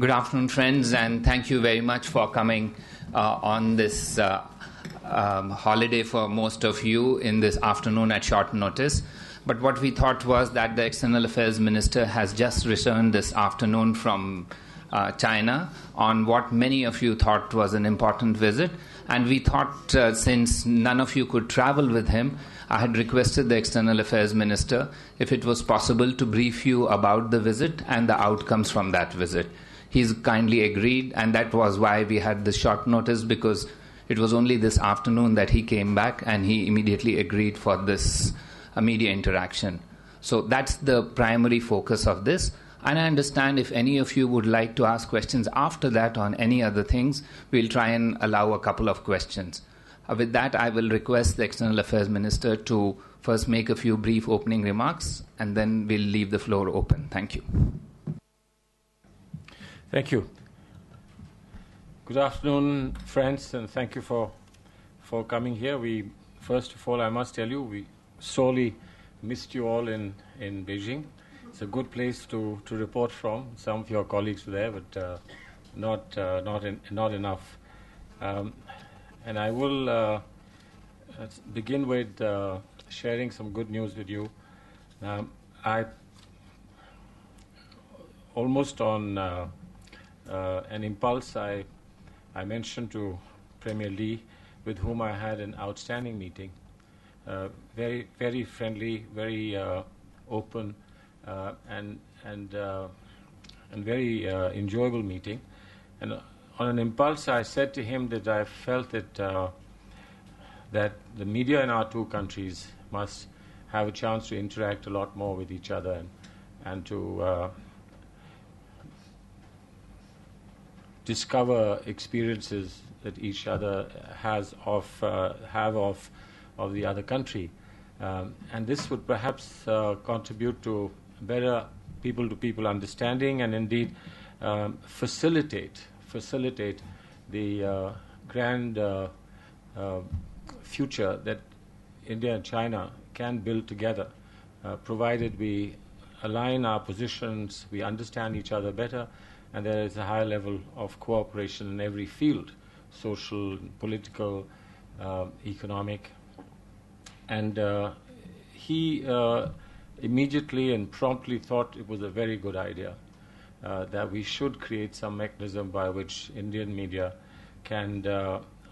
Good afternoon, friends, and thank you very much for coming on this holiday for most of you in this afternoon at short notice. But what we thought was that the External Affairs Minister has just returned this afternoon from China on what many of you thought was an important visit. And we thought since none of you could travel with him, I had requested the External Affairs Minister if it was possible to brief you about the visit and the outcomes from that visit. He's kindly agreed, and that was why we had the short notice, because it was only this afternoon that he came back and he immediately agreed for this media interaction. So that's the primary focus of this. And I understand if any of you would like to ask questions after that on any other things, we'll try and allow a couple of questions. With that, I will request the External Affairs Minister to first make a few brief opening remarks, and then we'll leave the floor open. Thank you. Thank you. Good afternoon, friends, and thank you for coming here. First of all, I must tell you, we sorely missed you all in Beijing. It's a good place to report from. Some of your colleagues were there, but not enough. And I will begin with sharing some good news with you. I almost on an impulse, I mentioned to Premier Lee, with whom I had an outstanding meeting, very, very friendly, very open, and very enjoyable meeting. And on an impulse, I said to him that I felt that that the media in our two countries must have a chance to interact a lot more with each other and to discover experiences that each other have of the other country, and this would perhaps contribute to better people-to-people understanding, and indeed facilitate the grand future that India and China can build together, provided we align our positions, we understand each other better, and there is a high level of cooperation in every field, social, political, economic. And he immediately and promptly thought it was a very good idea that we should create some mechanism by which Indian media can,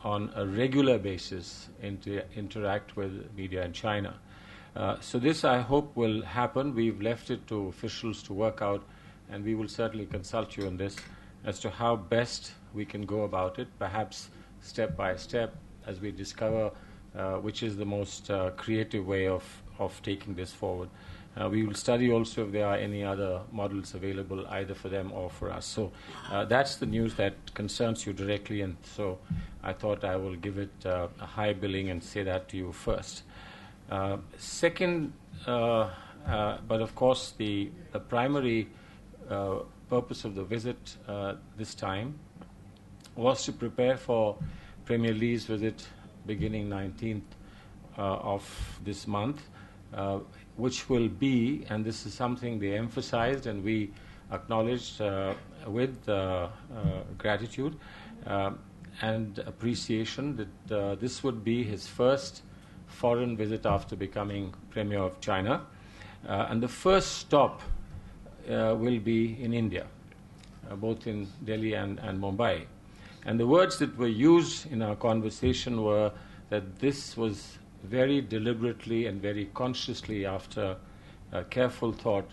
on a regular basis, interact with media in China. So this, I hope, will happen. We've left it to officials to work out, and we will certainly consult you on this as to how best we can go about it, perhaps step by step, as we discover which is the most creative way of taking this forward. We will study also if there are any other models available, either for them or for us. So that's the news that concerns you directly, and so I thought I will give it a high billing and say that to you first. Second, but of course the primary purpose of the visit this time was to prepare for Premier Lee's visit beginning 19th of this month, which will be, and this is something they emphasized and we acknowledged with gratitude and appreciation, that this would be his first foreign visit after becoming Premier of China. And the first stop will be in India, both in Delhi and Mumbai. And the words that were used in our conversation were that this was very deliberately and very consciously, after careful thought,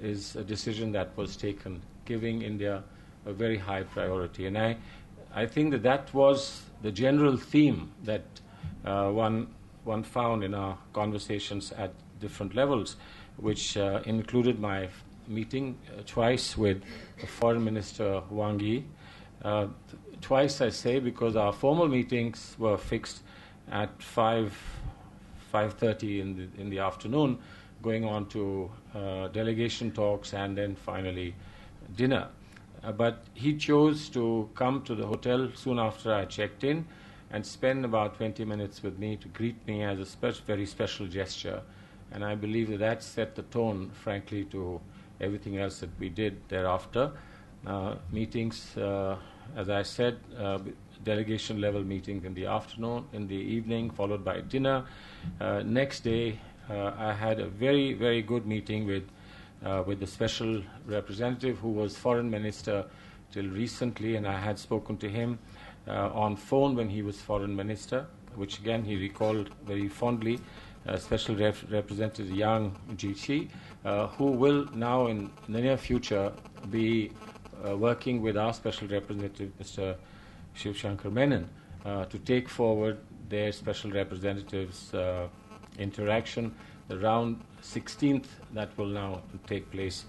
is a decision that was taken, giving India a very high priority. And I think that was the general theme that one found in our conversations at different levels, which included my meeting twice with Foreign Minister Wang Yi. Twice, I say, because our formal meetings were fixed at 5:30 in the afternoon, going on to delegation talks and then finally dinner. But he chose to come to the hotel soon after I checked in and spend about 20 minutes with me to greet me as a very special gesture. And I believe that set the tone, frankly, to everything else that we did thereafter. meetings, as I said, delegation level meeting in the afternoon, in the evening, followed by dinner. Next day, I had a very, very good meeting with the special representative who was foreign minister till recently, and I had spoken to him on phone when he was foreign minister, which again he recalled very fondly. Special Representative Yang Jiechi, who will now in the near future be working with our special representative, Mr. Shiv Shankar Menon, to take forward their special representatives' interaction. The round 16th that will now take place,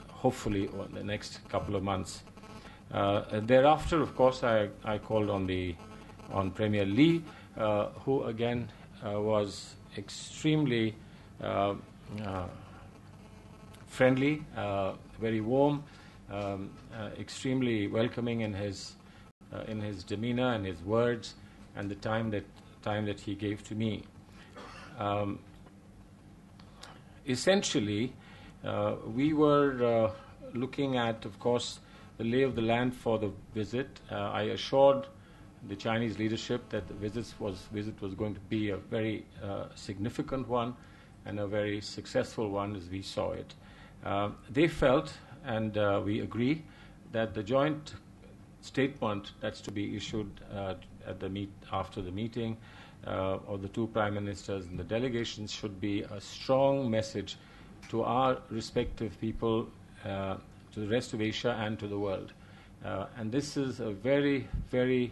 hopefully in the next couple of months. Thereafter, of course, I called on Premier Lee, who again was extremely friendly, very warm, extremely welcoming in his demeanor and his words, and the time that he gave to me. Essentially, we were looking at, of course, the lay of the land for the visit. I assured the Chinese leadership that the visit was going to be a very significant one and a very successful one as we saw it. They felt, and we agree, that the joint statement that's to be issued after the meeting of the two prime ministers and the delegations should be a strong message to our respective people, to the rest of Asia and to the world. And this is a very, very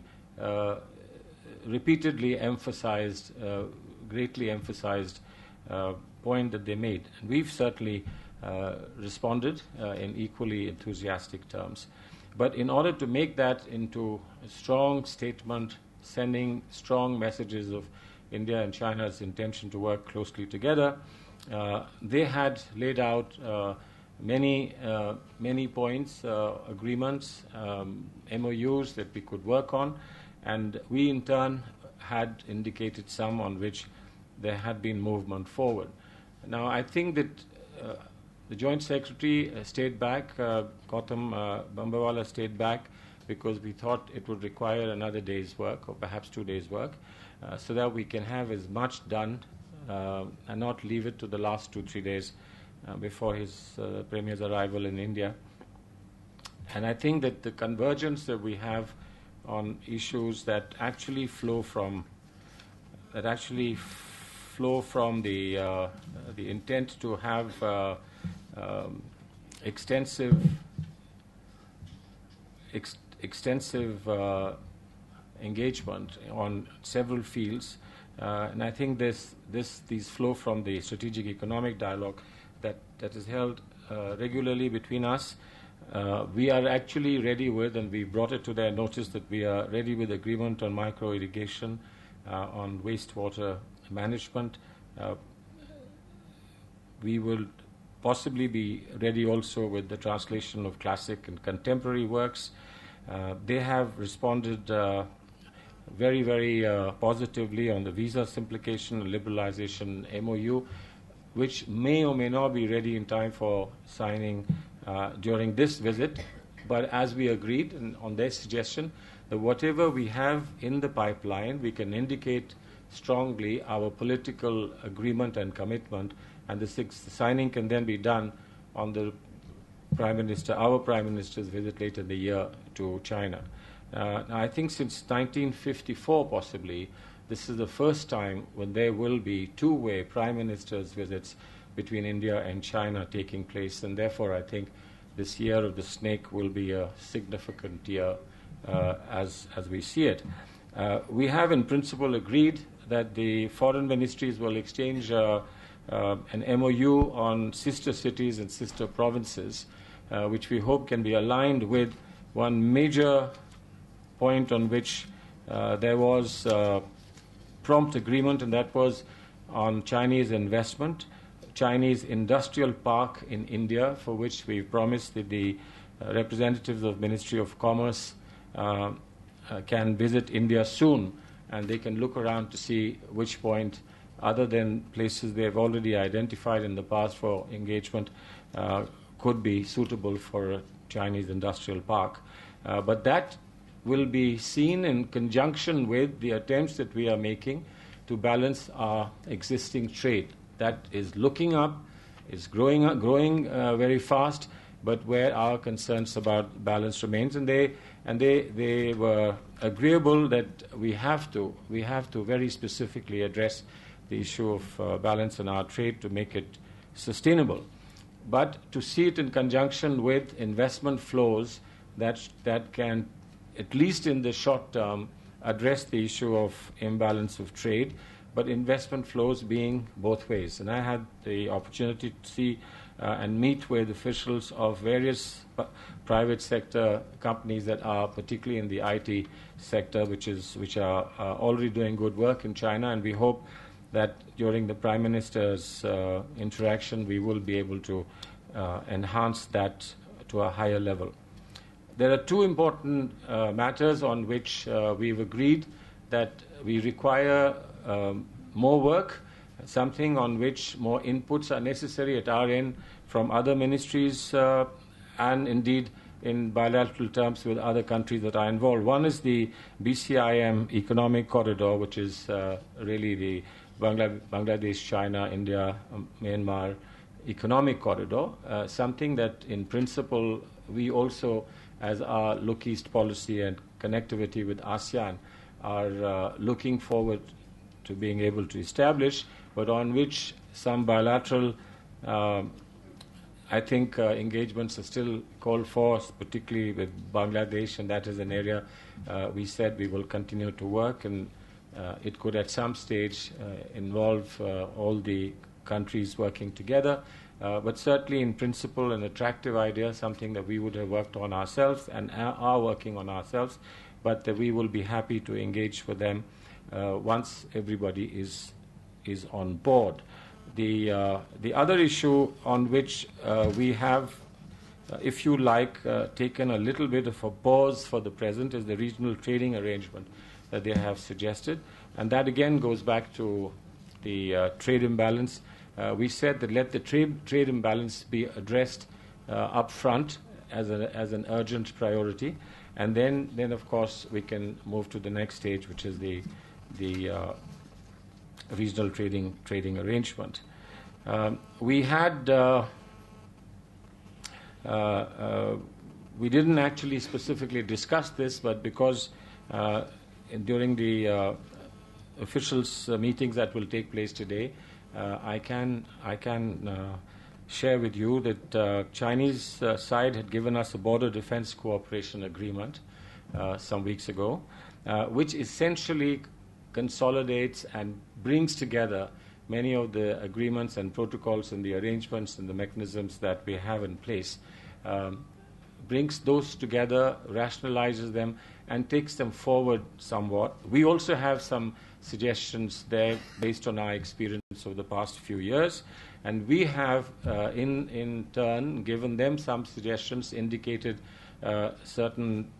repeatedly emphasized, greatly emphasized point that they made. And we've certainly responded in equally enthusiastic terms. But in order to make that into a strong statement, sending strong messages of India and China's intention to work closely together, they had laid out many points, agreements, MOUs that we could work on, and we in turn had indicated some on which there had been movement forward. Now, I think that the Joint Secretary stayed back, Gautam Bambawala stayed back, because we thought it would require another day's work, or perhaps 2 days' work, so that we can have as much done and not leave it to the last 2-3 days before his Premier's arrival in India. And I think that the convergence that we have on issues that actually flow from the intent to have extensive engagement on several fields, and I think these flow from the strategic economic dialogue that is held regularly between us. We are actually ready with, and we brought it to their notice, that we are ready with agreement on micro irrigation, on wastewater management. We will possibly be ready also with the translation of classic and contemporary works. They have responded very, very positively on the visa simplification and liberalization MOU, which may or may not be ready in time for signing during this visit. But as we agreed, and on their suggestion, that whatever we have in the pipeline, we can indicate strongly our political agreement and commitment, and the signing can then be done on the our Prime Minister's visit later in the year to China. I think since 1954 possibly, this is the first time when there will be two-way Prime Minister's visits between India and China taking place, and therefore I think this year of the snake will be a significant year as we see it. We have in principle agreed that the foreign ministries will exchange an MOU on sister cities and sister provinces, which we hope can be aligned with one major point on which there was prompt agreement, and that was on Chinese investment, Chinese industrial park in India, for which we promised that the representatives of Ministry of Commerce can visit India soon, and they can look around to see which point, other than places they have already identified in the past for engagement, could be suitable for a Chinese industrial park. But that will be seen in conjunction with the attempts that we are making to balance our existing trade. That is looking up, is growing very fast, but where our concerns about balance remains, and they were agreeable that we have to very specifically address the issue of balance in our trade to make it sustainable, but to see it in conjunction with investment flows that can, at least in the short term, address the issue of imbalance of trade, but investment flows being both ways. And I had the opportunity to see and meet with officials of various private sector companies that are particularly in the IT sector, which are already doing good work in China, and we hope that during the Prime Minister's interaction we will be able to enhance that to a higher level. There are two important matters on which we've agreed that we require more work, something on which more inputs are necessary at our end from other ministries and indeed in bilateral terms with other countries that are involved. One is the BCIM economic corridor, which is really the Bangladesh, China, India, Myanmar economic corridor, something that in principle we also, as our Look East policy and connectivity with ASEAN, are looking forward to being able to establish, but on which some bilateral I think engagements are still called for, particularly with Bangladesh, and that is an area we said we will continue to work, and it could at some stage involve all the countries working together. But certainly in principle an attractive idea, something that we would have worked on ourselves and are working on ourselves, but that we will be happy to engage with them once everybody is on board. The other issue on which we have, if you like, taken a little bit of a pause for the present is the regional trading arrangement that they have suggested, and that again goes back to the trade imbalance. We said that let the trade imbalance be addressed up front as an urgent priority, and then of course we can move to the next stage, which is the regional trading arrangement. We didn't actually specifically discuss this, but because during the officials' meetings that will take place today, I can share with you that Chinese side had given us a border defense cooperation agreement some weeks ago, which essentially consolidates and brings together many of the agreements and protocols and the arrangements and the mechanisms that we have in place, brings those together, rationalizes them, and takes them forward somewhat. We also have some suggestions there based on our experience over the past few years, and we have in turn given them some suggestions, indicated certain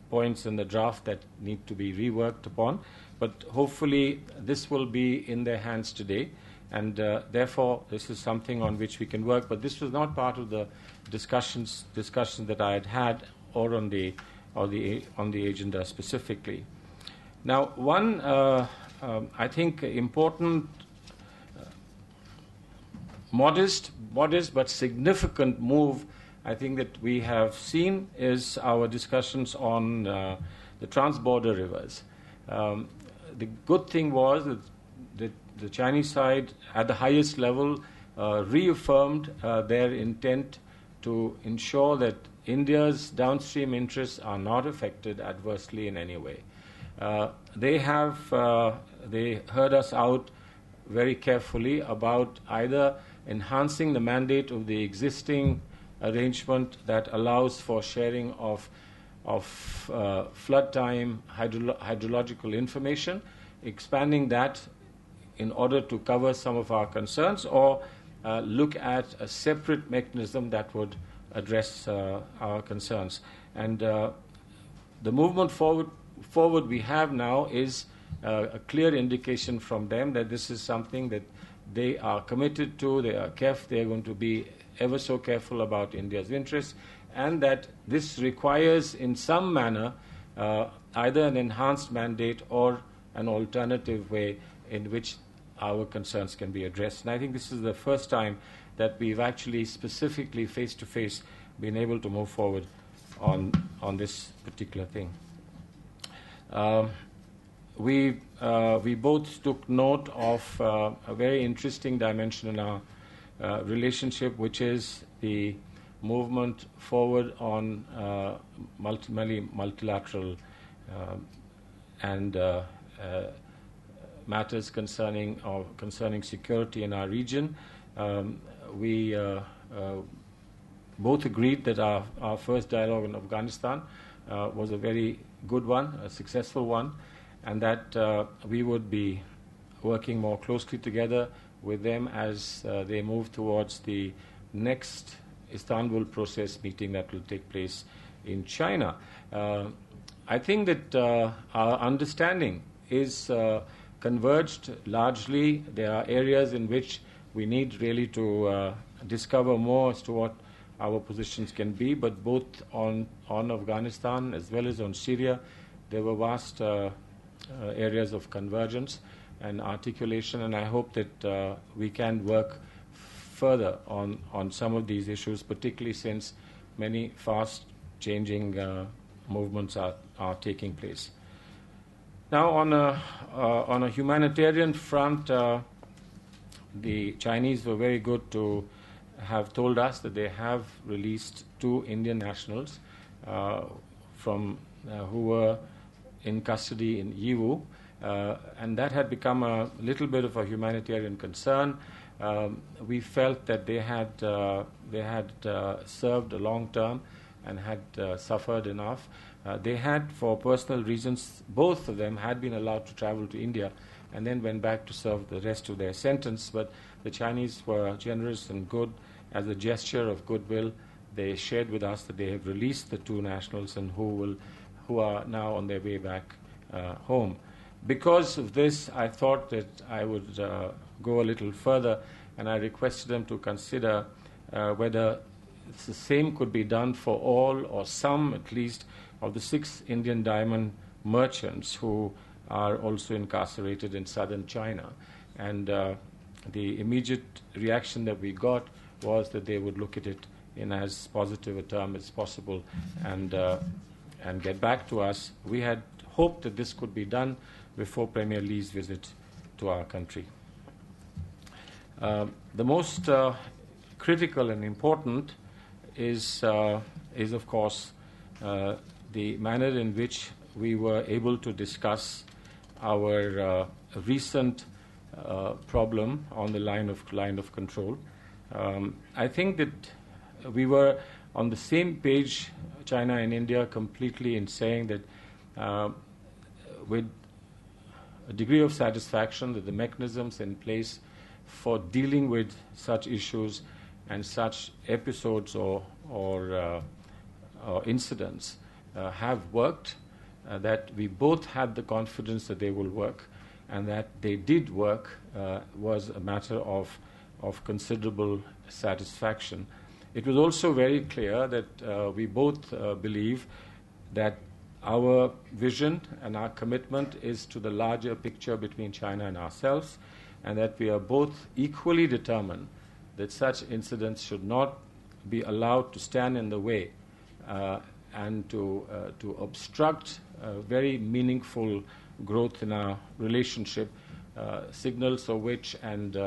points in the draft that need to be reworked upon, but hopefully this will be in their hands today, and therefore this is something on which we can work. But this was not part of the discussions that I had or on the agenda specifically. Now, one I think important, modest but significant move I think that we have seen is our discussions on the trans-border rivers. The good thing was that the Chinese side, at the highest level, reaffirmed their intent to ensure that India's downstream interests are not affected adversely in any way. They heard us out very carefully about either enhancing the mandate of the existing arrangement that allows for sharing of flood time hydrological information, expanding that in order to cover some of our concerns, or look at a separate mechanism that would address our concerns. And the movement forward we have now is a clear indication from them that this is something that they are committed to, they are going to be ever so careful about India's interests, and that this requires in some manner either an enhanced mandate or an alternative way in which our concerns can be addressed. And I think this is the first time that we've actually specifically face-to-face been able to move forward on this particular thing. We both took note of a very interesting dimension in our relationship, which is the movement forward on multilateral and matters concerning security in our region. We both agreed that our first dialogue in Afghanistan was a very good one, a successful one, and that we would be working more closely together with them as they move towards the next Istanbul process meeting that will take place in China. I think that our understanding is converged largely. There are areas in which we need really to discover more as to what our positions can be, but both on Afghanistan as well as on Syria, there were vast areas of convergence and articulation, and I hope that we can work further on some of these issues, particularly since many fast-changing movements are taking place. Now, on a humanitarian front, the Chinese were very good to have told us that they have released 2 Indian nationals who were in custody in Yiwu, and that had become a little bit of a humanitarian concern. We felt that they had served a long term and had suffered enough. They had, for personal reasons, both of them had been allowed to travel to India and then went back to serve the rest of their sentence. But the Chinese were generous and good. As a gesture of goodwill, they shared with us that they have released the 2 nationals and who are now on their way back home. Because of this, I thought that I would go a little further, and I requested them to consider whether the same could be done for all or some, at least, of the 6 Indian diamond merchants who are also incarcerated in southern China. And the immediate reaction that we got was that they would look at it in as positive a term as possible and get back to us. We had hoped that this could be done before Premier Lee's visit to our country. The most critical and important is of course, the manner in which we were able to discuss our recent problem on the line of control. I think that we were on the same page, China and India, completely in saying that with a degree of satisfaction that the mechanisms in place for dealing with such issues and such episodes or incidents have worked, that we both had the confidence that they will work, and that they did work was a matter of considerable satisfaction. It was also very clear that we both believe that our vision and our commitment is to the larger picture between China and ourselves, and that we are both equally determined that such incidents should not be allowed to stand in the way and to obstruct very meaningful growth in our relationship, signals of which and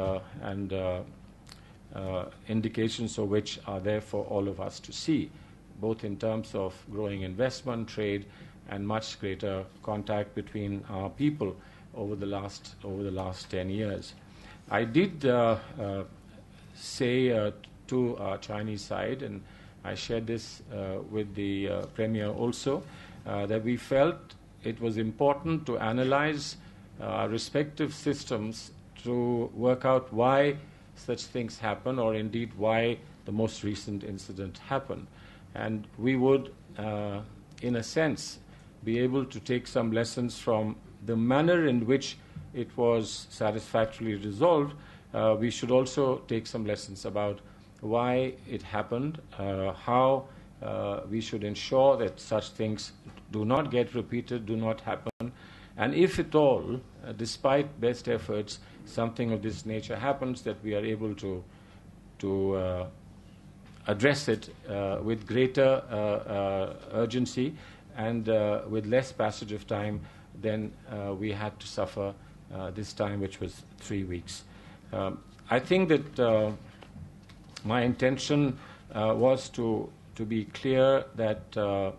indications of which are there for all of us to see, both in terms of growing investment, trade, and much greater contact between our people over the last 10 years. I did say to our Chinese side, and I shared this with the Premier also, that we felt it was important to analyze our respective systems to work out why such things happen, or indeed why the most recent incident happened. And we would, in a sense, be able to take some lessons from the manner in which it was satisfactorily resolved, we should also take some lessons about why it happened, how we should ensure that such things do not get repeated, do not happen, and if at all, despite best efforts, something of this nature happens, that we are able to address it with greater urgency and with less passage of time than we had to suffer this time, which was 3 weeks. I think that my intention was to be clear that to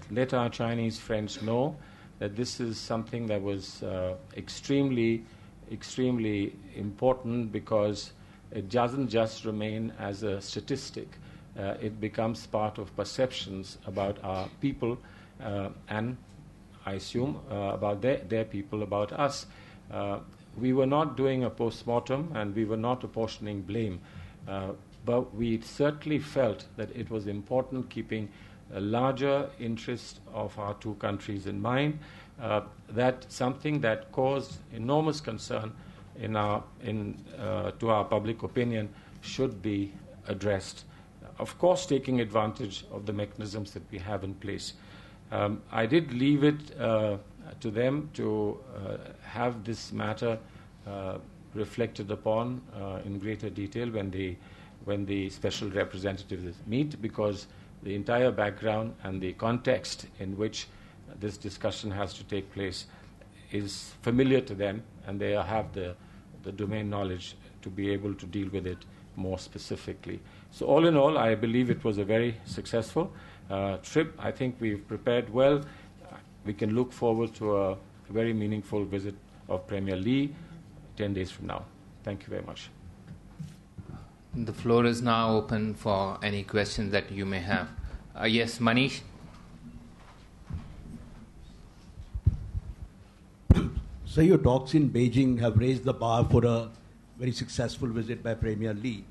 let our Chinese friends know that this is something that was extremely important, because it doesn't just remain as a statistic. It becomes part of perceptions about our people and, I assume, about their people, about us. We were not doing a post-mortem and we were not apportioning blame, but we certainly felt that it was important, keeping a larger interest of our two countries in mind, that something that caused enormous concern to our public opinion should be addressed. Of course, taking advantage of the mechanisms that we have in place. I did leave it to them to have this matter reflected upon in greater detail when the special representatives meet, because the entire background and the context in which this discussion has to take place is familiar to them, and they have the domain knowledge to be able to deal with it more specifically. So all in all, I believe it was a very successful trip. I think we've prepared well. We can look forward to a very meaningful visit of Premier Lee 10 days from now. Thank you very much. The floor is now open for any questions that you may have. Yes, Manish? So your talks in Beijing have raised the bar for a very successful visit by Premier Lee.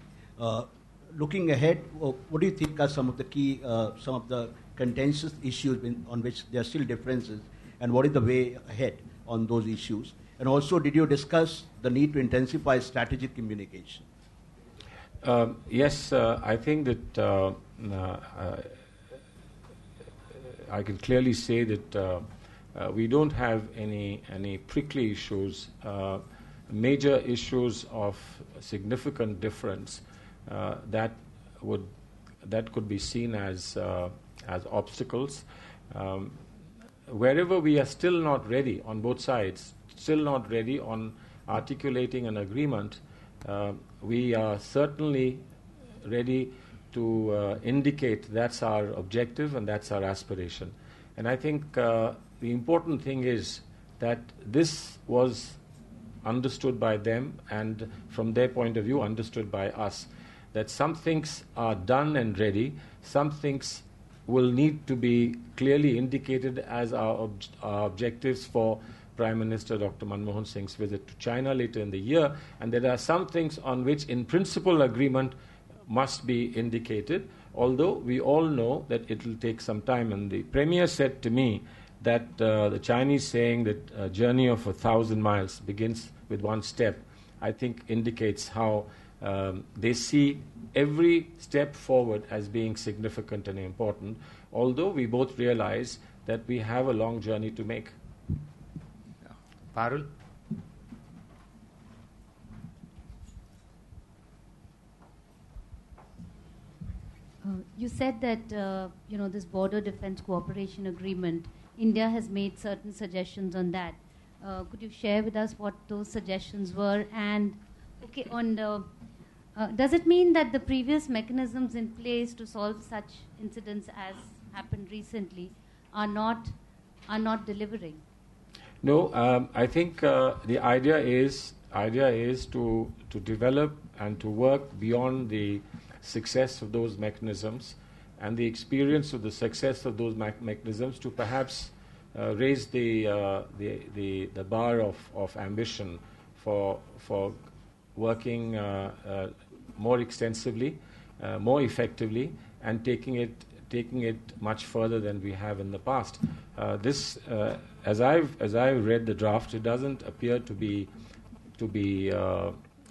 Looking ahead, what do you think are some of the key, some of the contentious issues on which there are still differences, and what is the way ahead on those issues? And also, did you discuss the need to intensify strategic communication? Yes, I think that I can clearly say that we don't have any prickly issues, major issues of significant difference that could be seen as obstacles. Wherever we are still not ready on both sides, still not ready on articulating an agreement, we are certainly ready to indicate that's our objective and that's our aspiration. And I think the important thing is that this was understood by them, and from their point of view understood by us, that some things are done and ready, some things will need to be clearly indicated as our objectives for Prime Minister Dr. Manmohan Singh's visit to China later in the year, and there are some things on which in principle agreement must be indicated, although we all know that it will take some time. And the Premier said to me that the Chinese saying that a journey of 1,000 miles begins with one step, I think indicates how they see every step forward as being significant and important, although we both realize that we have a long journey to make. Parul? You said that this border defense cooperation agreement, India has made certain suggestions on that. Could you share with us what those suggestions were? And does it mean that the previous mechanisms in place to solve such incidents as happened recently are not delivering? No, I think the idea is to develop and to work beyond the success of those mechanisms and the experience of the success of those mechanisms to perhaps raise the bar of ambition for working more extensively, more effectively, and taking it taking it much further than we have in the past. As I've read the draft, it doesn't appear to be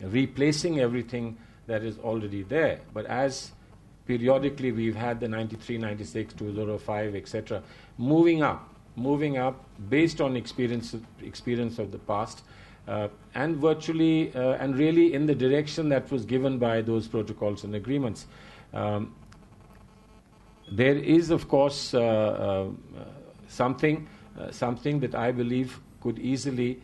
replacing everything that is already there. But as periodically we've had the 93, 96, 205, etc., moving up based on experience of the past, and virtually and really in the direction that was given by those protocols and agreements. There is, of course, something that I believe could easily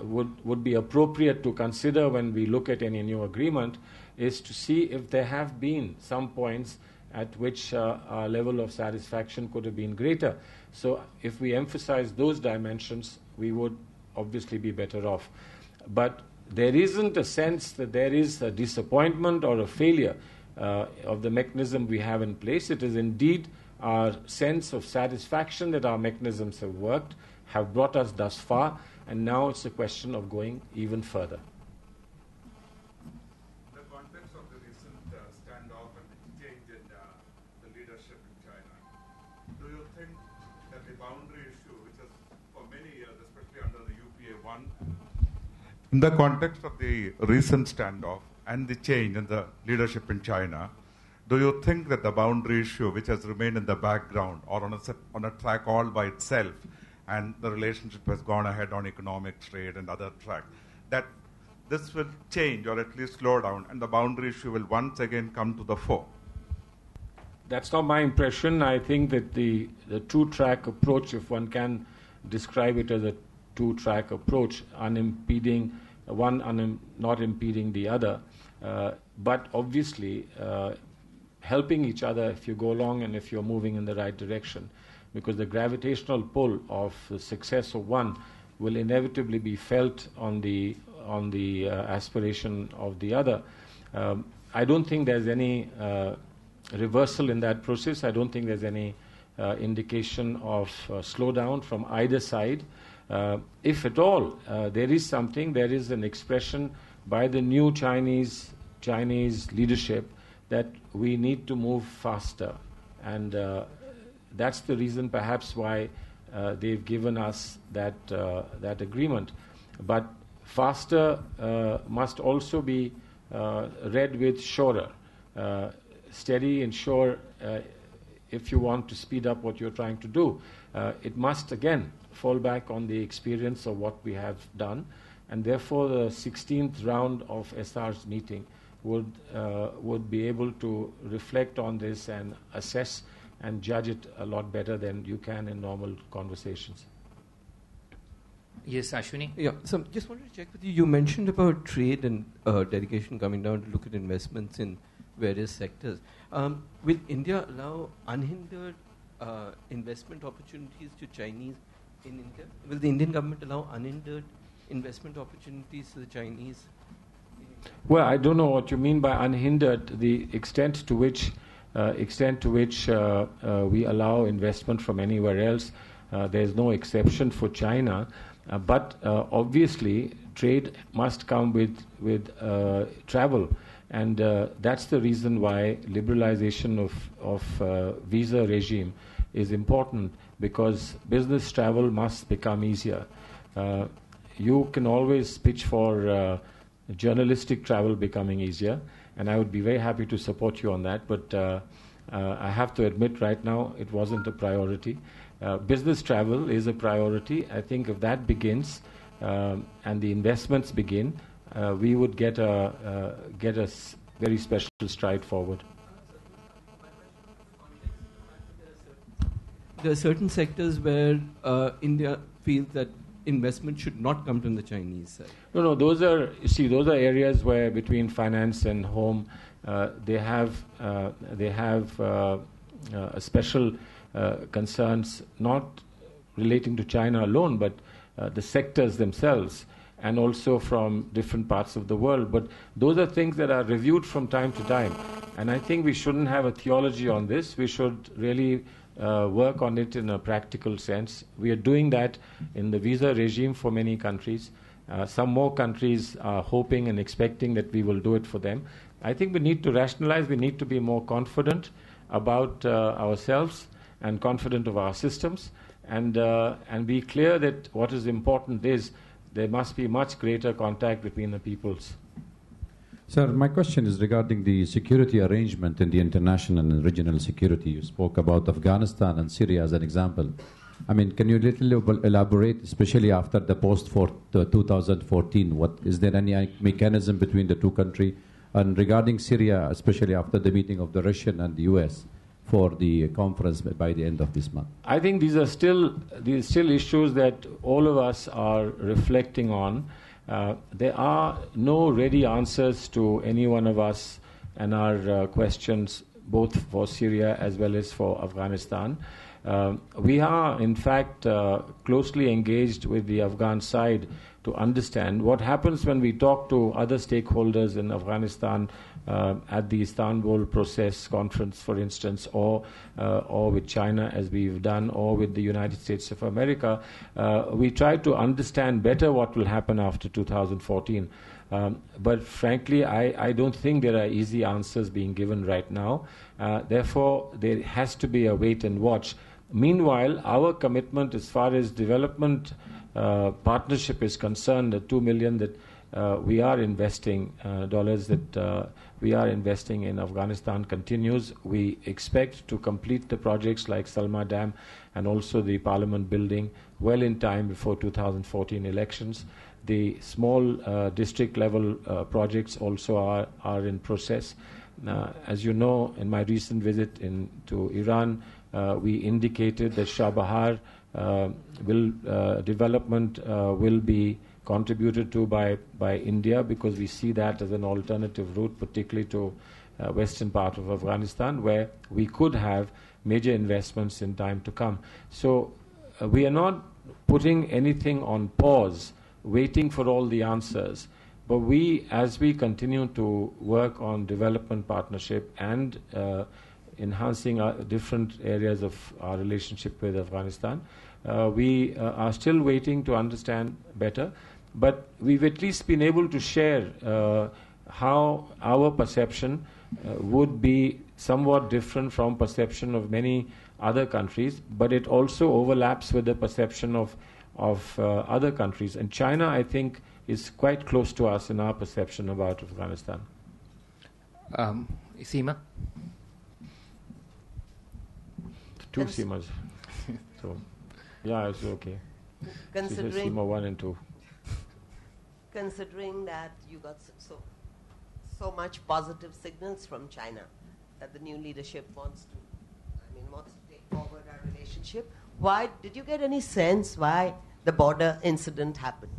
would be appropriate to consider when we look at any new agreement, is to see if there have been some points at which our level of satisfaction could have been greater. So if we emphasize those dimensions, we would obviously be better off. But there isn't a sense that there is a disappointment or a failure of the mechanism we have in place. It is indeed our sense of satisfaction that our mechanisms have worked, have brought us thus far, and now it's a question of going even further. In the context of the recent standoff and the change in the leadership in China, do you think that the boundary issue, which is for many years, especially under the UPA 1, in the context of the recent standoff and the change in the leadership in China, do you think that the boundary issue, which has remained in the background or on a track all by itself, and the relationship has gone ahead on economic trade and other track, that this will change or at least slow down and the boundary issue will once again come to the fore? That's not my impression. I think that the two-track approach, if one can describe it as a two-track approach, not impeding the other, but obviously helping each other if you go along and if you're moving in the right direction, because the gravitational pull of the success of one will inevitably be felt on the aspiration of the other. I don't think there's any reversal in that process. I don't think there's any indication of slowdown from either side. If at all there is something, there is an expression by the new Chinese leadership that we need to move faster, and that's the reason perhaps why they've given us that agreement. But faster must also be read with surer, steady and sure. If you want to speed up what you're trying to do, it must again fall back on the experience of what we have done, and therefore the 16th round of SR's meeting would be able to reflect on this and assess and judge it a lot better than you can in normal conversations. Yes, Ashwini? Yeah, so just wanted to check with you. You mentioned about trade and dedication coming down to look at investments in various sectors. Will India allow unhindered investment opportunities to Chinese in India? Will the Indian government allow unhindered investment opportunities to the Chinese? Well, I don't know what you mean by unhindered. The extent to which we allow investment from anywhere else, there is no exception for China. But obviously, trade must come with travel, and that's the reason why liberalization of visa regime is important, because business travel must become easier. You can always pitch for journalistic travel becoming easier, and I would be very happy to support you on that, but I have to admit right now it wasn't a priority. Business travel is a priority. I think if that begins and the investments begin, we would get a very special stride forward. There are certain sectors where India feels that investment should not come from the Chinese side. No, those are areas where between finance and home they have a special concerns, not relating to China alone, but the sectors themselves, and also from different parts of the world. But those are things that are reviewed from time to time, and I think we shouldn't have a theology on this. We should really work on it in a practical sense. We are doing that in the visa regime for many countries. Some more countries are hoping and expecting that we will do it for them. I think we need to rationalize, we need to be more confident, about ourselves and confident of our systems, and be clear that what is important is there must be much greater contact between the peoples. Sir, my question is regarding the security arrangement in the international and regional security. You spoke about Afghanistan and Syria as an example. I mean, can you little elaborate, especially after the post-2014? What is there any mechanism between the two countries? And regarding Syria, especially after the meeting of the Russian and the U.S. for the conference by the end of this month? I think these are still issues that all of us are reflecting on. There are no ready answers to any one of us and our questions, both for Syria as well as for Afghanistan. We are, in fact, closely engaged with the Afghan side to understand what happens when we talk to other stakeholders in Afghanistan at the Istanbul Process Conference, for instance, or with China, as we've done, or with the United States of America. We try to understand better what will happen after 2014. But frankly, I don't think there are easy answers being given right now. Therefore, there has to be a wait and watch. Meanwhile, our commitment as far as development partnership is concerned, the $2 million that we are investing, dollars that we are investing in Afghanistan continues. We expect to complete the projects like Salma Dam and also the Parliament building well in time before 2014 elections. The small district level projects also are in process. As you know, in my recent visit to Iran, we indicated that Shah Bahar development will be contributed to by India, because we see that as an alternative route, particularly to western part of Afghanistan, where we could have major investments in time to come. So we are not putting anything on pause, waiting for all the answers. But as we continue to work on development partnership and enhancing different areas of our relationship with Afghanistan, we are still waiting to understand better. But we've at least been able to share how our perception would be somewhat different from perception of many other countries, but it also overlaps with the perception of other countries. And China, I think, is quite close to us in our perception about Afghanistan. Seema? Two Seemas. So, yeah, it's okay. Considering Seema 1 and 2. Considering that you got so much positive signals from China that the new leadership wants to take forward our relationship, why did you get any sense why the border incident happened?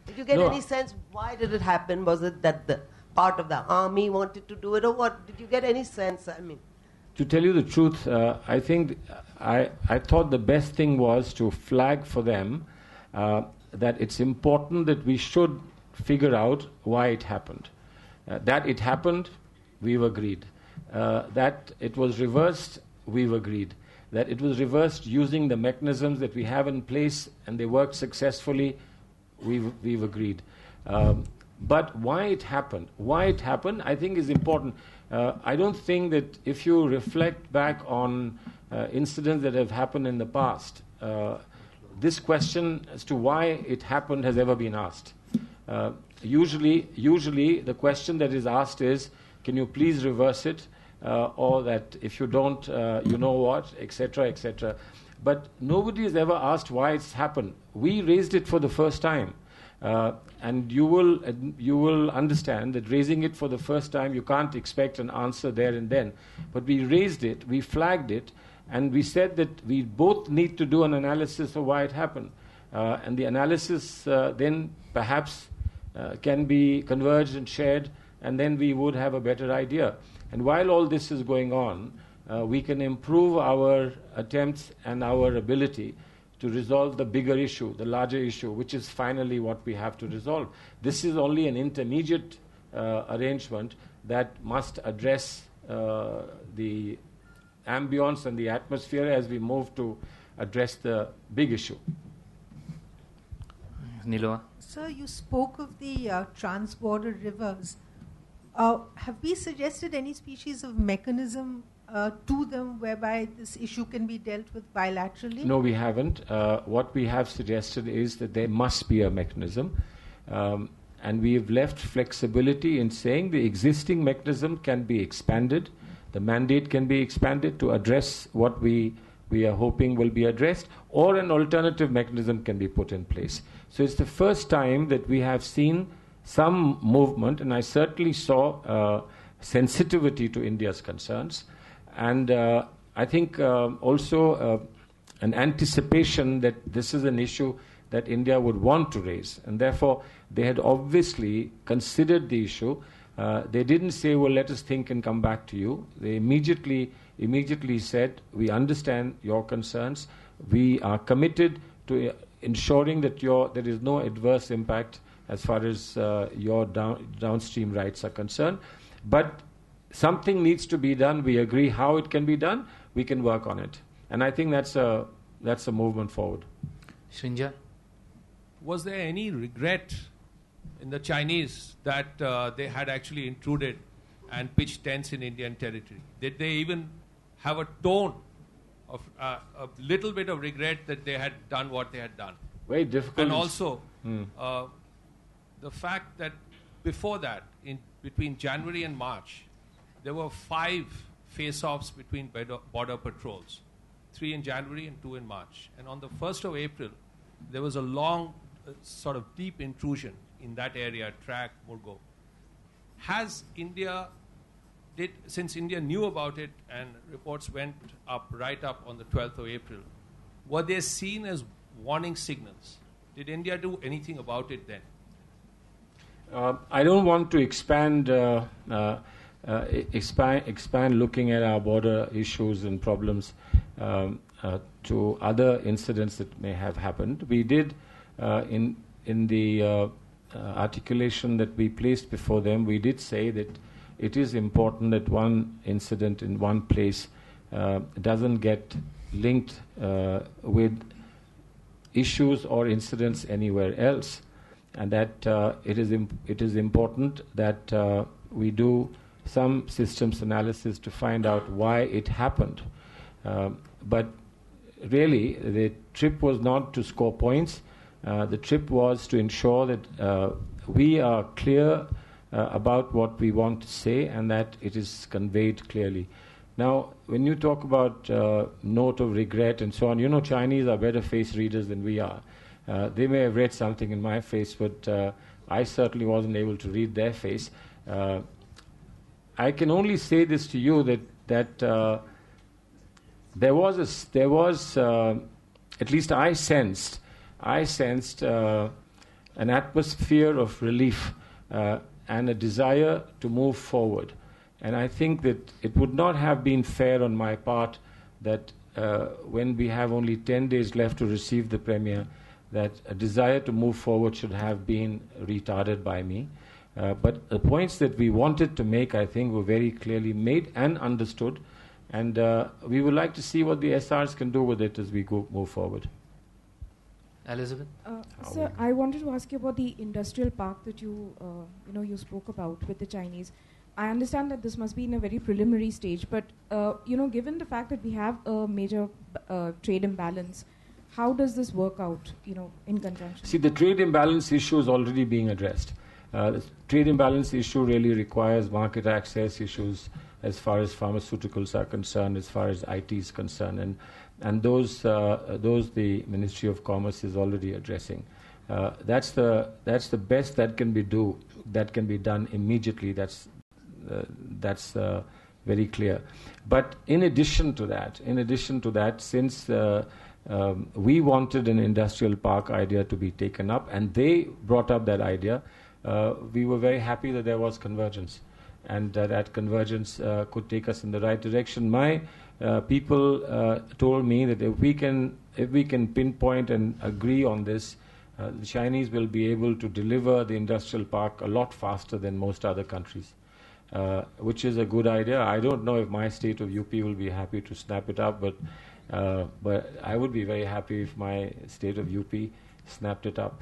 Did you get any sense why did it happen? Was it that the part of the army wanted to do it, or what? Did you get any sense? To tell you the truth, I think I thought the best thing was to flag for them that it's important that we should figure out why it happened. That it happened, we've agreed. That it was reversed, we've agreed. That it was reversed using the mechanisms that we have in place and they worked successfully, we've agreed. But why it happened, I think is important. I don't think that if you reflect back on incidents that have happened in the past, this question as to why it happened has ever been asked. Usually the question that is asked is, can you please reverse it, or that if you don't, you know what, etc., etc. But nobody has ever asked why it's happened. We raised it for the first time. And you will understand that raising it for the first time, you can't expect an answer there and then. But we raised it, we flagged it, and we said that we both need to do an analysis of why it happened. And the analysis then perhaps can be converged and shared, and then we would have a better idea. And while all this is going on, we can improve our attempts and our ability to resolve the bigger issue, the larger issue, which is finally what we have to resolve. This is only an intermediate arrangement that must address the ambience and the atmosphere as we move to address the big issue. Niloa? Sir, you spoke of the trans-border rivers. Have we suggested any species of mechanism to them whereby this issue can be dealt with bilaterally? No, we haven't. What we have suggested is that there must be a mechanism. And we have left flexibility in saying the existing mechanism can be expanded. The mandate can be expanded to address what we are hoping will be addressed, or an alternative mechanism can be put in place. So it's the first time that we have seen some movement, and I certainly saw sensitivity to India's concerns. And I think also an anticipation that this is an issue that India would want to raise. And therefore, they had obviously considered the issue. They didn't say, well, let us think and come back to you. They immediately said, we understand your concerns. We are committed to ensuring that there is no adverse impact as far as your downstream rights are concerned. But something needs to be done. We agree how it can be done. We can work on it. And I think that's a movement forward. Srinjan? Was there any regret in the Chinese that they had actually intruded and pitched tents in Indian territory? Did they even have a tone of a little bit of regret that they had done what they had done? Very difficult. And also, the fact that before that, between January and March, there were 5 face-offs between border patrols, 3 in January and 2 in March. And on the 1st of April, there was a long, sort of deep intrusion in that area, Trak, Murgo. Has India, since India knew about it and reports went up, right up on the 12th of April, were they seen as warning signals? Did India do anything about it then? I don't want to expand looking at our border issues and problems to other incidents that may have happened. We did, in the articulation that we placed before them, we did say that it is important that one incident in one place doesn't get linked with issues or incidents anywhere else, and that it is important that we do some systems analysis to find out why it happened. But really, the trip was not to score points. The trip was to ensure that we are clear about what we want to say and that it is conveyed clearly. Now, when you talk about note of regret and so on, Chinese are better face readers than we are. They may have read something in my face, but I certainly wasn't able to read their face. I can only say this to you that there was at least I sensed an atmosphere of relief and a desire to move forward. And I think that it would not have been fair on my part that when we have only 10 days left to receive the Premier, that a desire to move forward should have been retarded by me. But the points that we wanted to make, I think, were very clearly made and understood. And we would like to see what the SRs can do with it as we move forward. Elizabeth? Sir, I wanted to ask you about the industrial park that you spoke about with the Chinese. I understand that this must be in a very preliminary stage, but given the fact that we have a major trade imbalance, how does this work out, in conjunction? See, the trade imbalance issue is already being addressed. The trade imbalance issue really requires market access issues as far as pharmaceuticals are concerned, as far as IT is concerned, and those the Ministry of Commerce is already addressing. That's the best that can be done immediately. That's very clear. But in addition to that, since we wanted an industrial park idea to be taken up, and they brought up that idea, we were very happy that there was convergence, and that convergence could take us in the right direction. My people told me that if we can pinpoint and agree on this, the Chinese will be able to deliver the industrial park a lot faster than most other countries, which is a good idea. I don't know if my state of UP will be happy to snap it up, but I would be very happy if my state of UP snapped it up.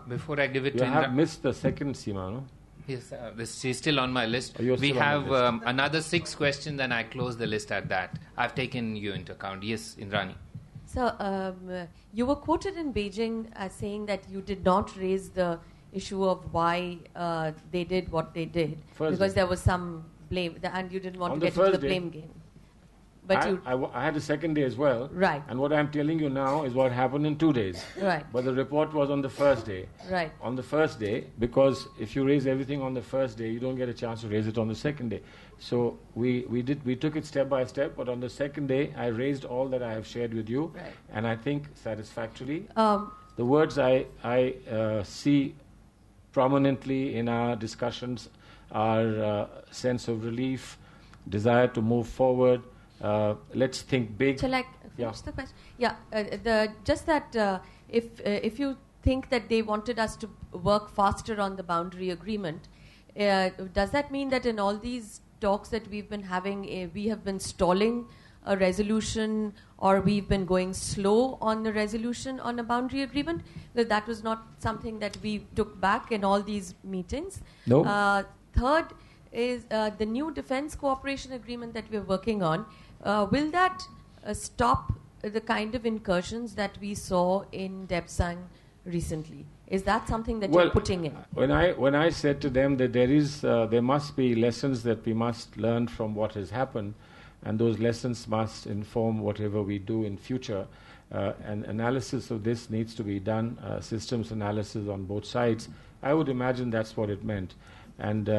Before I give it you to have missed the second Seema, no? Yes, she's still on my list. Oh, you're we still on have the list. another 6 questions, and I close the list at that. I've taken you into account. Yes, Indrani. So, you were quoted in Beijing as saying that you did not raise the issue of why they did what they did because there was some blame, and you didn't want to get into the blame game. But I had a second day as well. Right. And what I'm telling you now is what happened in 2 days. Right. But the report was on the first day. Right. On the first day, because if you raise everything on the first day, you don't get a chance to raise it on the second day. So we took it step by step, but on the second day, I raised all that I have shared with you. Right. And I think satisfactorily. The words I see prominently in our discussions are sense of relief, desire to move forward, let's think big. Shall I finish the question? Yeah, if you think that they wanted us to work faster on the boundary agreement, does that mean that in all these talks that we've been having, we have been stalling a resolution, or we've been going slow on the resolution on a boundary agreement? Because that was not something that we took back in all these meetings. No. Third is the new defense cooperation agreement that we're working on. Will that stop the kind of incursions that we saw in Debsang recently? Is that something that you're putting in? When I said to them that there must be lessons that we must learn from what has happened, and those lessons must inform whatever we do in future, and analysis of this needs to be done, systems analysis on both sides. I would imagine that's what it meant. And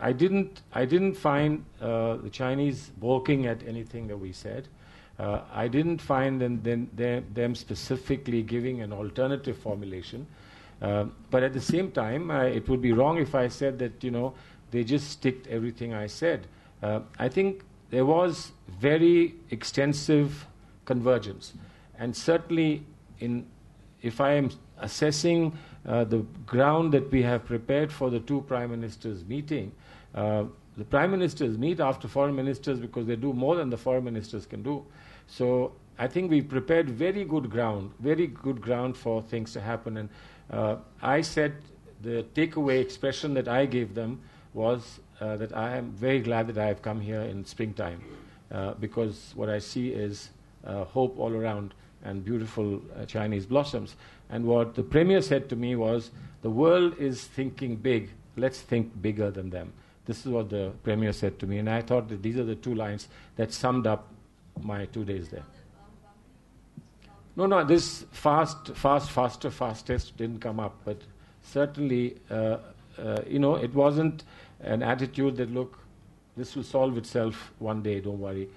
I didn't find the Chinese balking at anything that we said. I didn't find them specifically giving an alternative formulation. But at the same time, it would be wrong if I said that they just sticked everything I said. I think there was very extensive convergence, and certainly if I am assessing the ground that we have prepared for the two prime ministers meeting. The prime ministers meet after foreign ministers because they do more than the foreign ministers can do. So I think we prepared very good ground for things to happen. And I said the takeaway expression that I gave them was that I am very glad that I have come here in springtime because what I see is hope all around and beautiful Chinese blossoms. And what the Premier said to me was, the world is thinking big, let's think bigger than them. This is what the Premier said to me, and I thought that these are the 2 lines that summed up my 2 days there. No, this fastest didn't come up, but certainly, it wasn't an attitude that, look, this will solve itself one day, don't worry.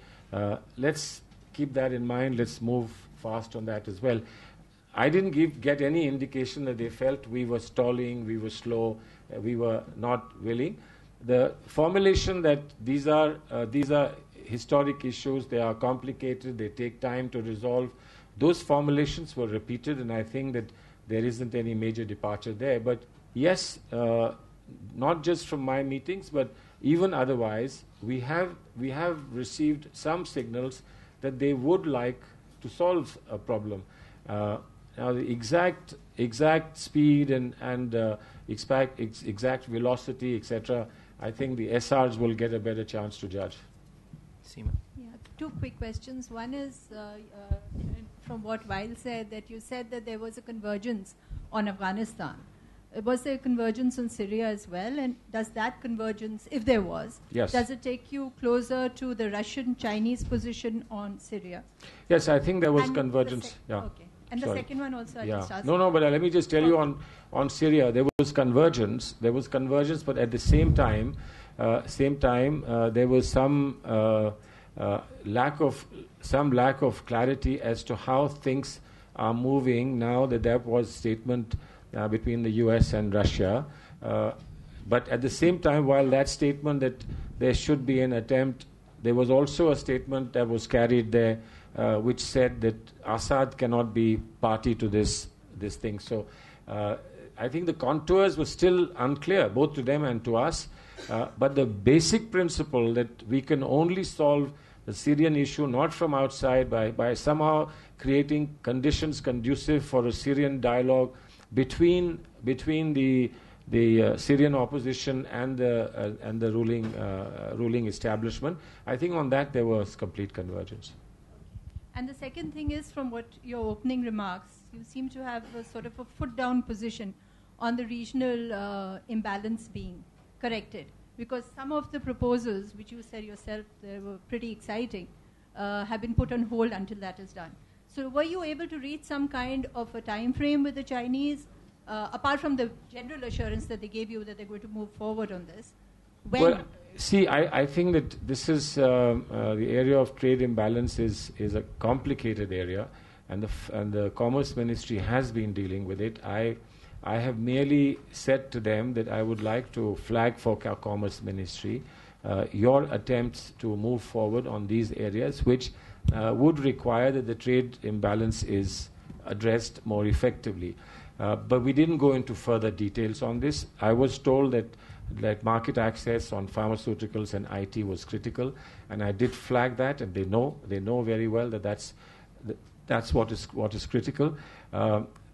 Let's keep that in mind, let's move fast on that as well. I didn't get any indication that they felt we were stalling, we were slow, we were not willing. The formulation that these are historic issues, they are complicated, they take time to resolve. Those formulations were repeated, and I think that there isn't any major departure there. But yes, not just from my meetings, but even otherwise, we have received some signals that they would like to solve a problem. Now, the exact speed and exact velocity, etc., I think the SRs will get a better chance to judge. Seema. Yeah, 2 quick questions. One is from what Weil said, that you said that there was a convergence on Afghanistan. Was there a convergence on Syria as well? And does that convergence, if there was, yes, does it take you closer to the Russian-Chinese position on Syria? Yes, I think there was convergence. Okay. And the second one also, I just asked. No, but let me just tell you on Syria, there was convergence. But at the same time, there was some lack of clarity as to how things are moving now that there was statement between the US and Russia. But at the same time, while that statement that there should be an attempt, there was also a statement that was carried there which said that Assad cannot be party to this thing. So I think the contours were still unclear, both to them and to us. But the basic principle that we can only solve the Syrian issue not from outside by somehow creating conditions conducive for a Syrian dialogue between the the Syrian opposition and the ruling establishment. I think on that there was complete convergence. And the second thing is, from what your opening remarks, you seem to have a sort of a foot-down position on the regional imbalance being corrected. Because some of the proposals, which you said yourself they were pretty exciting, have been put on hold until that is done. So were you able to reach some kind of a time frame with the Chinese, apart from the general assurance that they gave you that they're going to move forward on this? When? Well, see, I think that this is the area of trade imbalance is a complicated area, and the Commerce Ministry has been dealing with it. I have merely said to them that I would like to flag for Commerce Ministry your attempts to move forward on these areas, which would require that the trade imbalance is addressed more effectively. But we didn't go into further details on this. I was told that market access on pharmaceuticals and IT was critical, and I did flag that, and they know very well that that's what is critical.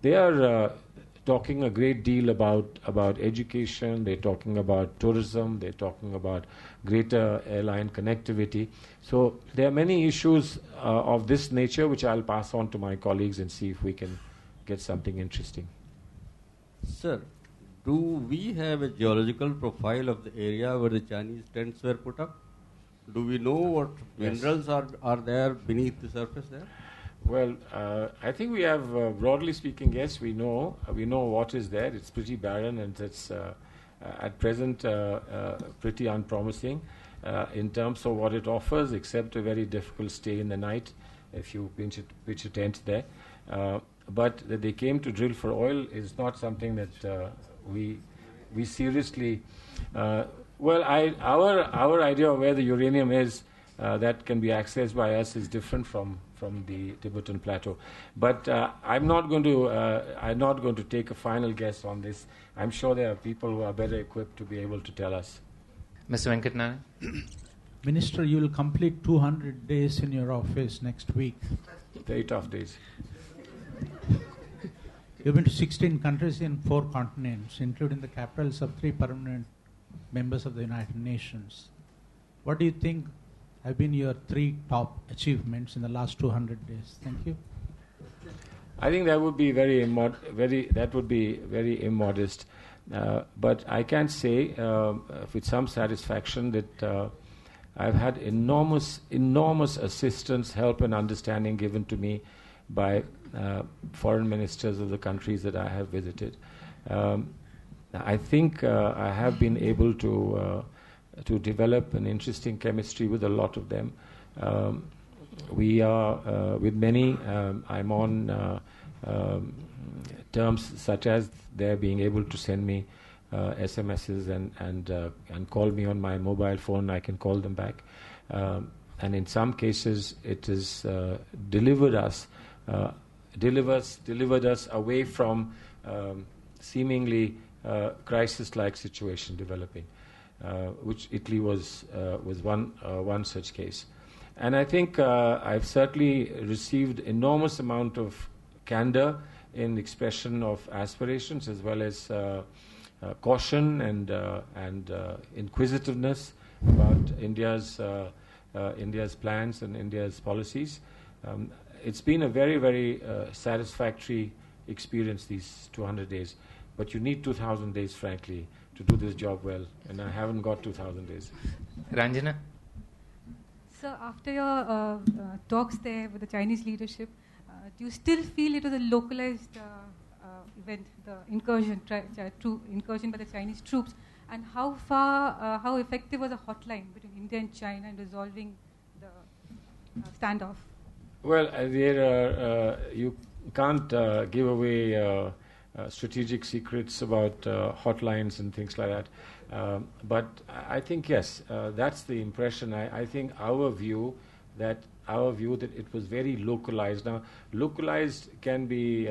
They are talking a great deal about education. They're talking about tourism. They're talking about greater airline connectivity. So there are many issues of this nature which I'll pass on to my colleagues and see if we can get something interesting. Sir, do we have a geological profile of the area where the Chinese tents were put up? Do we know what minerals are there beneath the surface there? Well, I think we have, broadly speaking, yes, we know what is there. It's pretty barren, and it's at present pretty unpromising in terms of what it offers, except a very difficult stay in the night if you pitch a tent there. But that they came to drill for oil is not something that we seriously. Well, our idea of where the uranium is that can be accessed by us is different from the Tibetan plateau. But I'm not going to take a final guess on this. I'm sure there are people who are better equipped to be able to tell us. Mr. Venkatnarayan? Minister, you will complete 200 days in your office next week. Very tough days. You've been to 16 countries in 4 continents, including the capitals of 3 permanent members of the United Nations. What do you think have been your 3 top achievements in the last 200 days? Thank you. I think that would be very immodest. But I can say with some satisfaction that I've had enormous assistance, help, and understanding given to me by foreign ministers of the countries that I have visited. I think I have been able to develop an interesting chemistry with a lot of them. We are, with many, I'm on terms such as their being able to send me SMSs and call me on my mobile phone. I can call them back. And in some cases, it has delivered us away from seemingly crisis-like situation developing, which Italy was one such case. And I think I've certainly received enormous amount of candor in expression of aspirations, as well as caution and inquisitiveness about India's plans and India's policies. It's been a very, very satisfactory experience, these 200 days. But you need 2,000 days, frankly, to do this job well, and I haven't got 2,000 days. Ranjana? So after your talks there with the Chinese leadership, do you still feel it was a localized event, the incursion by the Chinese troops? And how effective was a hotline between India and China in resolving the standoff? Well, you can't give away strategic secrets about hotlines and things like that. But I think, yes, that's the impression. I think our view that it was very localized. Now, localized can be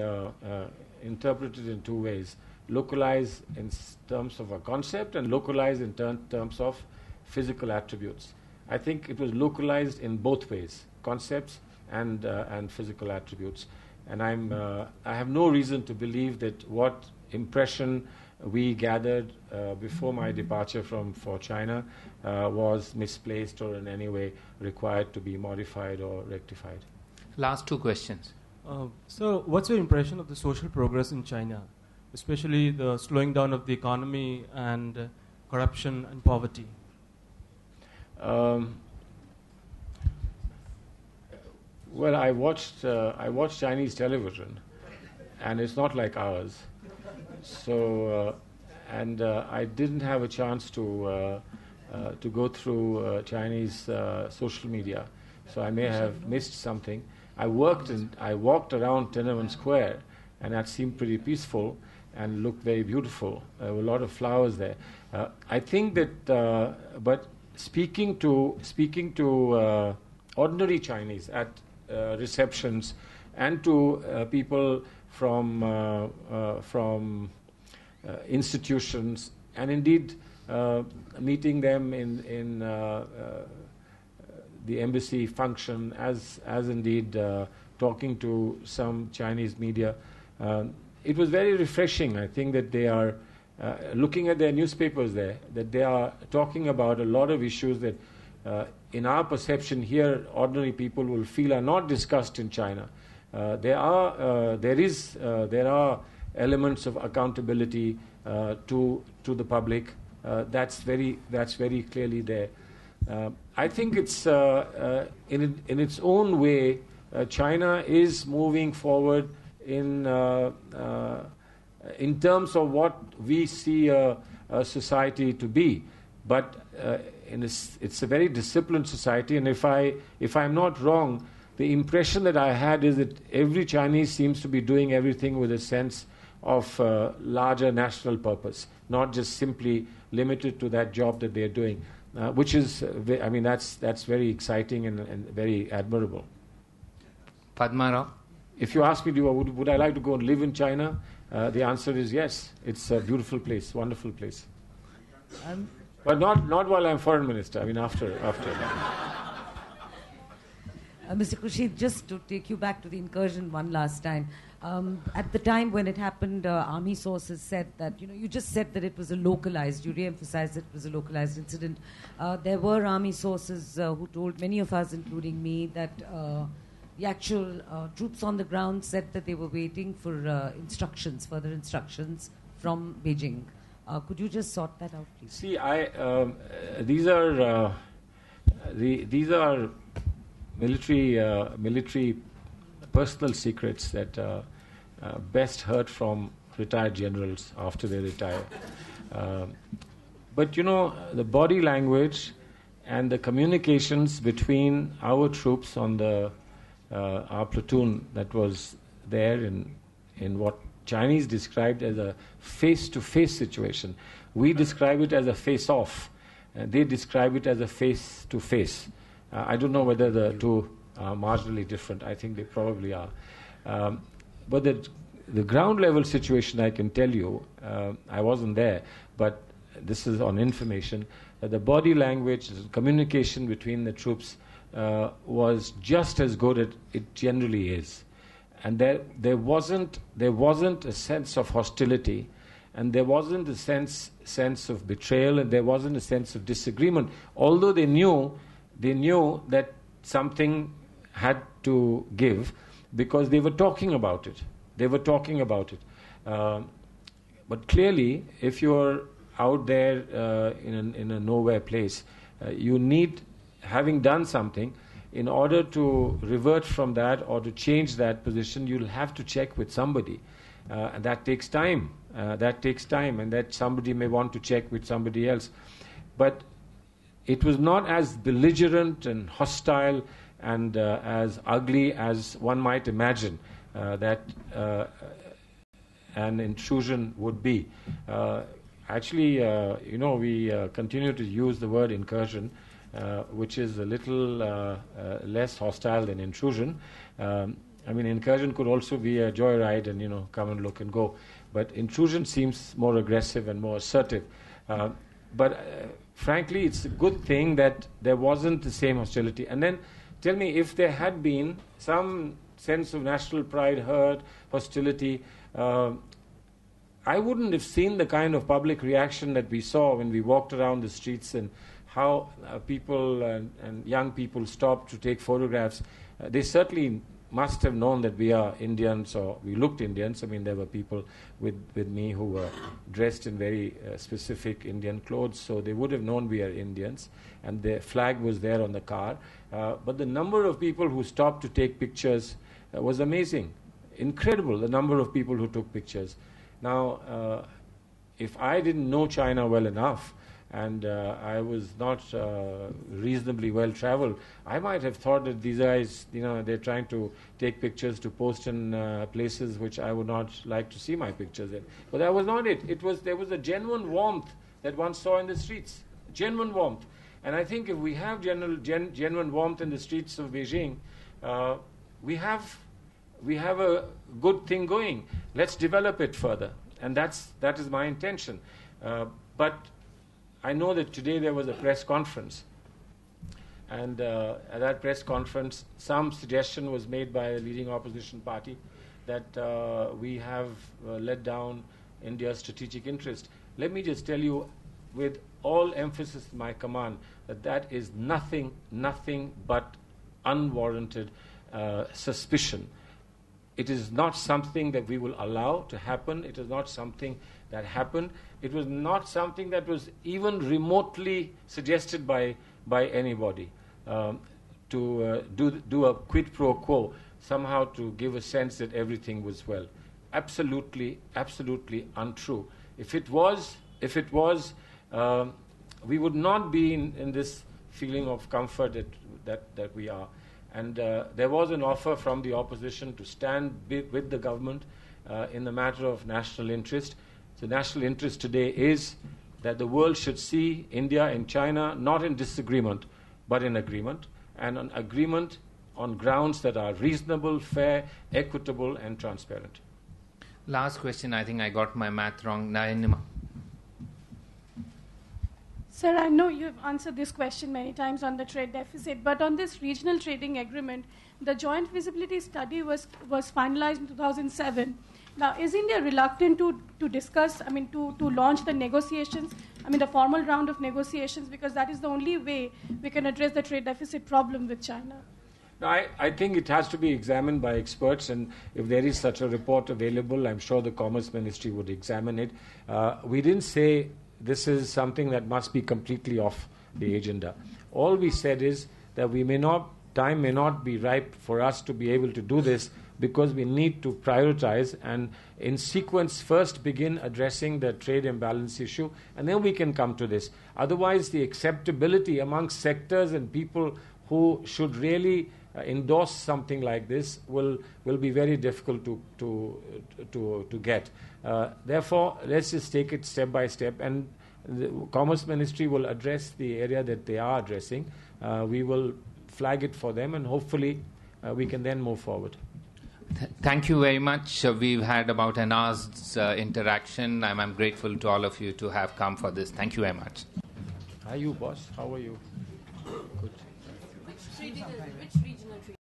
interpreted in 2 ways. Localized in terms of a concept, and localized in terms of physical attributes. I think it was localized in both ways, concepts and physical attributes. And I have no reason to believe that what impression we gathered before my departure for China was misplaced or in any way required to be modified or rectified. Last two questions. So, what's your impression of the social progress in China, especially the slowing down of the economy and corruption and poverty? Well, I watched Chinese television, and it's not like ours. So, I didn't have a chance to go through Chinese social media, so I may have missed something. I walked around Tiananmen Square, and that seemed pretty peaceful and looked very beautiful. There were a lot of flowers there. I think that, but speaking to ordinary Chinese at receptions and to people from institutions, and indeed meeting them in the embassy function, as indeed talking to some Chinese media. It was very refreshing. I think that they are looking at their newspapers there, that they are talking about a lot of issues that in our perception here, ordinary people will feel are not discussed in China. There are elements of accountability to the public. That's very clearly there. I think it's in its own way, China is moving forward in terms of what we see a society to be, but it's a very disciplined society. And if I'm not wrong, the impression that I had is that every Chinese seems to be doing everything with a sense of larger national purpose, not just simply limited to that job that they're doing, which is, that's very exciting and very admirable. Padma Rao? If you ask me, would I like to go and live in China? The answer is yes. It's a beautiful place, wonderful place. But not while I'm foreign minister. After. Mr. Khursheed, just to take you back to the incursion one last time. At the time when it happened, army sources said that, you just said that it was you re-emphasized that it was a localized incident. There were army sources who told many of us, including me, that the actual troops on the ground said that they were waiting for further instructions from Beijing. Could you just sort that out, please? See, these are military personal secrets that best heard from retired generals after they retire. But the body language and the communications between our troops on our platoon that was there in what Chinese described as a face-to-face situation. We describe it as a face-off. They describe it as a face-to-face. I don't know whether the two are marginally different. I think they probably are. But the ground level situation, I can tell you, I wasn't there, but this is on information, that the body language, the communication between the troops was just as good as it generally is. And there wasn't a sense of hostility, and there wasn't a sense of betrayal, and there wasn't a sense of disagreement. Although they knew that something had to give, because they were talking about it. But clearly, if you're out there in a nowhere place, you need, having done something, in order to revert from that or to change that position, you'll have to check with somebody. And that takes time. And that somebody may want to check with somebody else. But it was not as belligerent and hostile and as ugly as one might imagine that an intrusion would be. Actually, we continue to use the word incursion, which is a little less hostile than intrusion. Incursion could also be a joyride and, come and look and go. But intrusion seems more aggressive and more assertive. But frankly, it's a good thing that there wasn't the same hostility. And then tell me, if there had been some sense of national pride, hurt, hostility, I wouldn't have seen the kind of public reaction that we saw when we walked around the streets and how people and young people stopped to take photographs. They certainly must have known that we are Indians, or we looked Indians. I mean, there were people with me who were dressed in very specific Indian clothes, so they would have known we are Indians, and the flag was there on the car. But the number of people who stopped to take pictures was amazing. Incredible, the number of people who took pictures. Now, if I didn't know China well enough, and I was not reasonably well traveled, I might have thought that these guys, they're trying to take pictures to post in places which I would not like to see my pictures in. But that was not it. There was a genuine warmth that one saw in the streets. Genuine warmth. And I think if we have genuine warmth in the streets of Beijing, we have a good thing going. Let's develop it further. And that is my intention. But I know that today there was a press conference, and at that press conference some suggestion was made by a leading opposition party that we have let down India's strategic interest. Let me just tell you with all emphasis in my command that is nothing but unwarranted suspicion. It is not something that we will allow to happen. It is not something that happened. It was not something that was even remotely suggested by anybody to do a quid pro quo, somehow to give a sense that everything was well. Absolutely untrue. If it was, we would not be in this feeling of comfort that we are. And there was an offer from the opposition to stand with the government in the matter of national interest. The national interest today is that the world should see India and China not in disagreement, but in agreement, and an agreement on grounds that are reasonable, fair, equitable, and transparent. Last question, I think I got my math wrong. Nayanima. Sir, I know you have answered this question many times on the trade deficit, but on this regional trading agreement, the joint feasibility study was finalized in 2007. Now, is India reluctant to discuss, to launch the negotiations, the formal round of negotiations, because that is the only way we can address the trade deficit problem with China? No, I think it has to be examined by experts, and if there is such a report available, I'm sure the Commerce Ministry would examine it. We didn't say this is something that must be completely off the agenda. All we said is that time may not be ripe for us to be able to do this, because we need to prioritize and in sequence first begin addressing the trade imbalance issue, and then we can come to this. Otherwise, the acceptability amongst sectors and people who should really endorse something like this will be very difficult to get. Therefore, let's just take it step by step, and the Commerce Ministry will address the area that they are addressing. We will flag it for them, and hopefully we can then move forward. Thank you very much. We've had about an hour's interaction. I'm grateful to all of you to have come for this. Thank you very much. Hi, you boss. How are you? Good. Which regional